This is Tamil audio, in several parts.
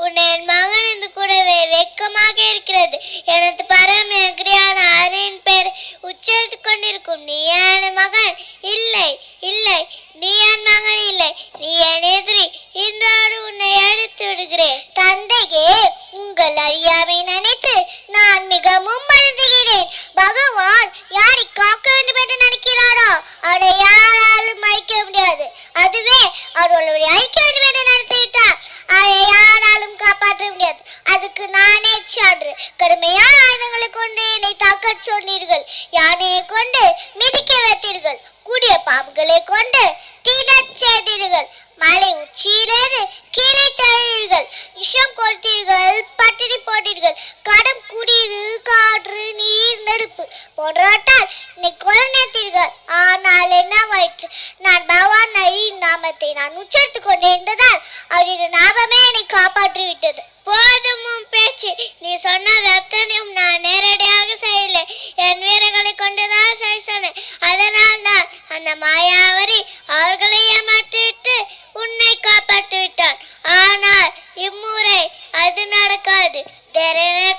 உன்னை என் மகன் என்று கூடவே வெட்கமாக இருக்கிறது. எனது பரம் எகிரியான அரின் பேர் உச்சரித்துக் கொண்டிருக்கும் நீ என் மகன் இல்லை, இல்லை, நீ என் மகன் இல்லை, நீ என் எதிரி. இன்றோடு உன்னை அழித்து விடுகிறேன். தந்தையே, உங்கள் அறியாமை நினைத்து நான் மிகவும் வருந்துகிறேன். பகவான் யாரை காக்க வேண்டும் என்று நினைக்கிறாரோ அவரை யாராலும் அழிக்க முடியாது. அதுவே அவர் அழிக்க வேண்டும் என்று நினைத்துவிட்டார் அவரை யாராலும் காப்பாற்ற முடியாது. அதுக்கு நானே சான்று. கடுமையான ஆயுதங்களை கொண்டு என்னை தாக்க சொன்னீர்கள். யானையை கொண்டு மிதிக்க வைத்தீர்கள். கூடிய பாம்புகளை கொண்டு தீரச் செய்தீர்கள். மலை உச்சியிலிருந்து கீழே தள்ளீர்கள். விஷம் கொடுத்தீர்கள். பட்டினி போட்டீர்கள். கடம் குடியிரு காற்று நீர் நெருப்பு போன்றவற்றால் என்னை கொலை நேர்த்தீர்கள். ஆனால் என்னவாயிற்று? நான் பகவான் அரியின் நாமத்தை நான் உச்சரித்துக் கொண்டே இருந்ததால் அவரின் நாமமே என்னை காப்பாற்றி விட்டது. போதும் உன் பேச்சு. நீ சொன்னது அத்தனையும் நான் நேரடியாக செய்யலை. என் வீரர்களை கொண்டுதான் செய்ய சொன்னேன். அதனால் தான் அந்த மாயாவரி அவர்களை ஏமாற்றிவிட்டு உன்னை காப்பாற்றி விட்டான். ஆனால் இம்முறை அது நடக்காது.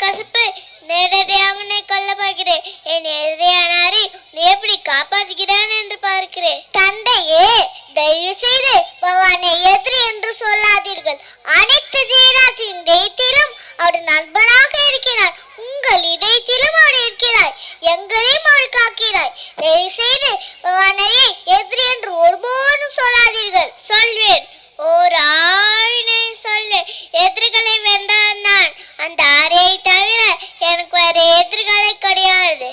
கசப்பு நேரடியாக உன்னை கொல்ல போகிறேன். என் எதிரியானாரி நீ எப்படி காப்பாற்றுகிறான் என்று பார்க்கிறேன். தந்தையே, தயவு செய்து பகவானை எதிரி என்று சொல்லாதீர்கள். அனைத்து ஜீவராசியின் இதயத்திலும் அவர் நண்பனாக இருக்கிறார். உங்கள் இதயத்திலும் அவர் இருக்கிறார். எங்களையும் அவர் காக்கிறார். தயவு செய்து பகவானை எதிரி என்று ஒருபோதும் சொல்லாதீர்கள். சொல்வேன், ஓர் ஆயினை சொல்வேன். எதிரிகளை வென்றான் நான். அந்த ஆரையை தவிர எனக்கு வேற எதிரிகளை கிடையாது.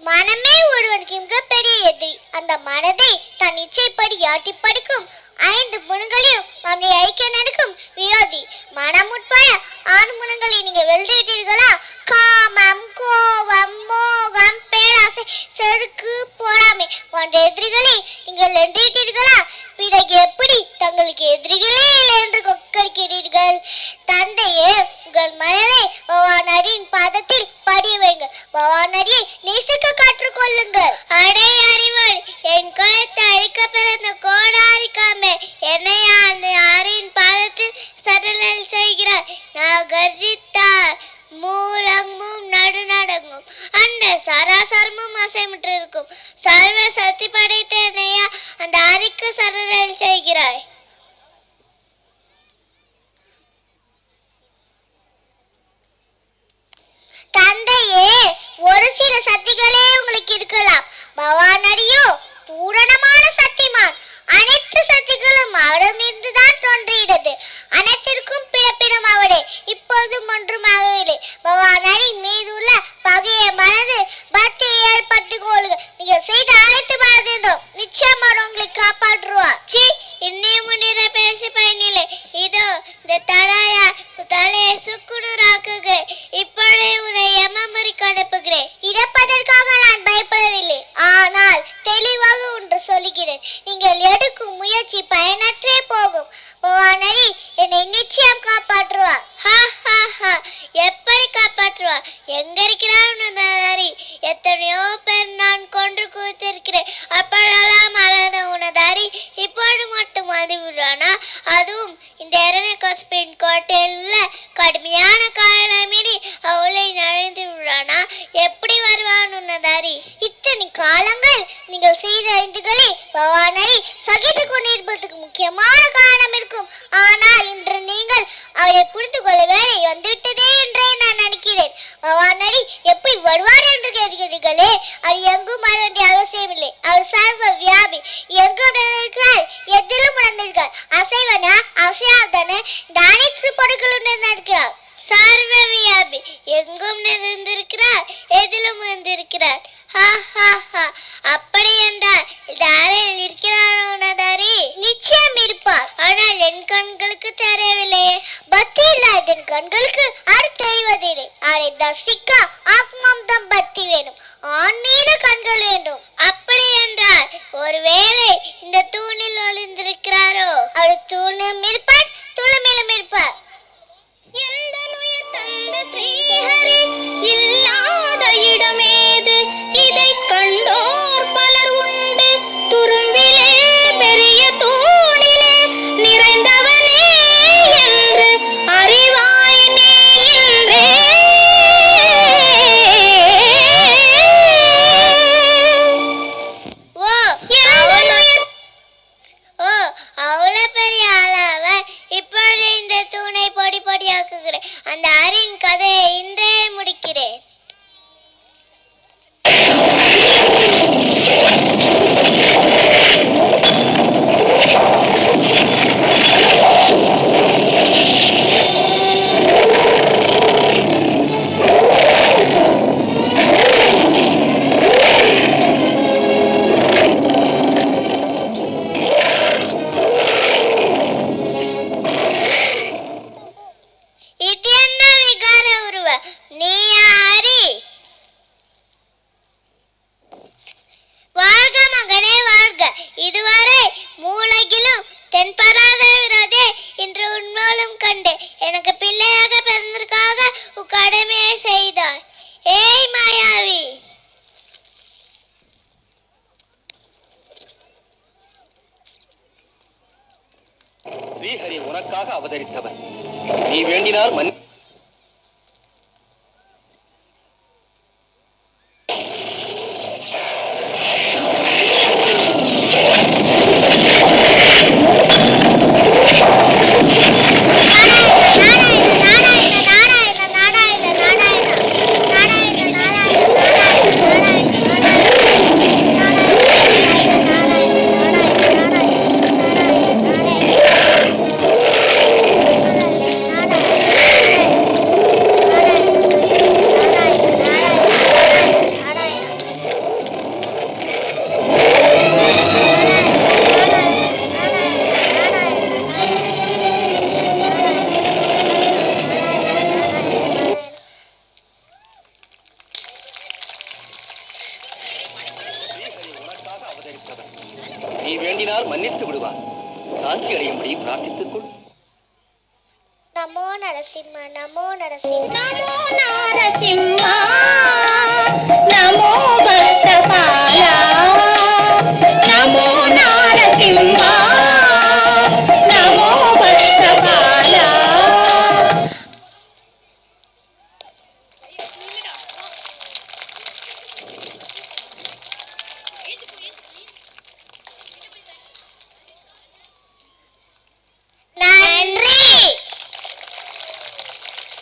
மனமே ஒருவனுக்கு மிகப்பெரிய எதிரி. அந்த மனதை தன் இச்சைப்படி ஆட்டி படிக்கும் 5 குணங்களையும் நம்மை ஐக்கிய நடக்கும் விரோதி. மனம் உட்பட 6 குணங்களை நீங்க வென்றுவிட்டீர்களா? காமம், கோபம், மோகம், பேராசை, செருக்கு, பொறாமை போன்ற எதிரிகளை நீங்கள் வென்றுவிட்டீர்களா? பிறகு எப்படி தங்களுக்கு எதிரிகளே இல்லை என்று கொக்கரிக்கிறீர்கள்? தந்தையே, உங்கள் மனதை பகவான் அரியின் பாதத்தில் படிய வைங்கள். பகவான் அரியை நேசிக்க கற்றுக்கொள்ளுங்கள். அடை அறிவாள், என் குலத்தை அழிக்க பிறந்த கோடாரிக்காமே என்னையா அந்த ஆரின் பாதத்தில் சடலில் செய்கிறார். நான் கர்ஜித்தார் மூலங்கும் நடுநடங்கும். அந்த சராசரமும் அசைமுற்று இருக்கும். சர்வ சக்தி படைத்த என்னையா அந்த ஆரிக்கு சடலில் செய்கிறாய். தந்தையே, ஒரு சில சக்திகளே உங்களுக்கு இருக்கலாம். பகவான் அரியோ பூரணமான சக்திமான். அனைத்து சக்திகளும் அவரிடமிருந்துதான் தோன்றுகிறது. அனைத்திற்கும் பிறப்பிடம் அவரே. இப்போதும் ஒன்றுமாகவில்லை. பகவான் அரியின் மீது உள்ள பகையை மனது பக்தியை ஏற்படுத்திக் கொள்ளுங்கள். நீங்கள் செய்த அனைத்து பாதிந்தோம் நிச்சயம் அவர் உங்களை காப்பாற்றுவார். இன்னும் முன்னிற பேசி பயனில்லை. இதோ இந்த தடாயா தலையை சுக்குநூறாக்குகிறேன். இப்பொழுதே உன்னை யமமுறிக்கு அனுப்புகிறேன். இறப்பதற்காக நான் பயப்படவில்லை. ஆனால் தெளிவாக ஒன்று சொல்லுகிறேன். நீங்கள் எடுக்கும் முயற்சி பயனற்றே போகும். பகவான் அரி என்னை நிச்சயம் காப்பாற்றுவார். எப்படி காப்பாற்றுவார்? எங்க இருக்கிறார் உனதாரி? எத்தனையோ பேர் நான் கொன்று குவித்திருக்கிறேன். அப்பொழுதெல்லாம் மறந்த உனதாரி இப்போது மட்டும் வந்து விடுவானா? அதுவும் இந்த இரணியகசிப்பின் கோட்டையில் உள்ள கடுமையான காயலை மீறி அவளை நுழைந்து விடுவானா? எப்படி வருவான் உனதாரி? இத்தனை காலங்கள் நீங்கள் செய்த ஐந்துகளை பகவான் அரி சகித்துக் கொண்டிருப்பதற்கு முக்கியமான காரணம் இருக்கும். ஆனால் இன்று நீங்கள் அவரை புரிந்து கொள்ள வேலை வந்துவிட்டதே என்றே நான் நினைக்கிறேன். பகவான் அரி எப்படி வருவார் என்று கேட்கிறீர்களே, அவர் எங்கும் வர வேண்டிய அவசியம் இல்லை. அவர் சர்வ வியாபி. எங்கும் நடந்திருக்கிறார், எதிலும் நடந்திருக்கிறார். அசைவனா அசையாதன இந்த அனைத்து பொருட்களும் நடந்திருக்கிறார். சர்வ வியாபி, எங்கும் நிறைந்திருக்கிறார், எதிலும் வந்திருக்கிறார். அப்படி என்றால் இந்த அறையில் இருக்கிறார் உனதாரி? நிச்சயம் இருப்பார். ஆனால் என் கண்களுக்கு தெரியவில்லையே. பக்தி இல்லாத என் கண்களுக்கு அது தெரிவதில்லை. அதை தரிசிக்க ஆத்மம் தான் பக்தி வேணும். ஆன்மீக கண்கள் வேண்டும். அப்படி என்றால் ஒருவேளை இந்த தூணில் ஒளிந்திருக்கிறாரோ? அவர் தூணும் இருப்பார், துளுமிலும் இருப்பார். இல்லாத இடமேது இதை கண்டோர் பலர் உண்டு. துரும்பிலே பெரிய தூணிலே நிறைந்தவனே என்று அறிவார். அந்த ஹரியின் கதையை இன்றே முடிக்கிறேன். இது என்ன விகார உருவ? நீயா ஹரி? வாழ்க மகனே வாழ்க. இதுவரை மூலகிலும் தென்படாத விரோதே இன்று உன்மூலம் கண்டு எனக்கு பிள்ளையாக பிறந்ததற்காக உக்கடமையை செய்தாய். ஏய் மாயாவி! ஸ்ரீஹரி உனக்காக அவதரித்தவர். நீ வேண்டினால் மன்னித்து விடுவார். சாந்தி அடையும்படி பிரார்த்தித்துக் கொள். நமோ நரசிம்ம நமோ நரசிம்ம நமோ நரசிம்மா நமோ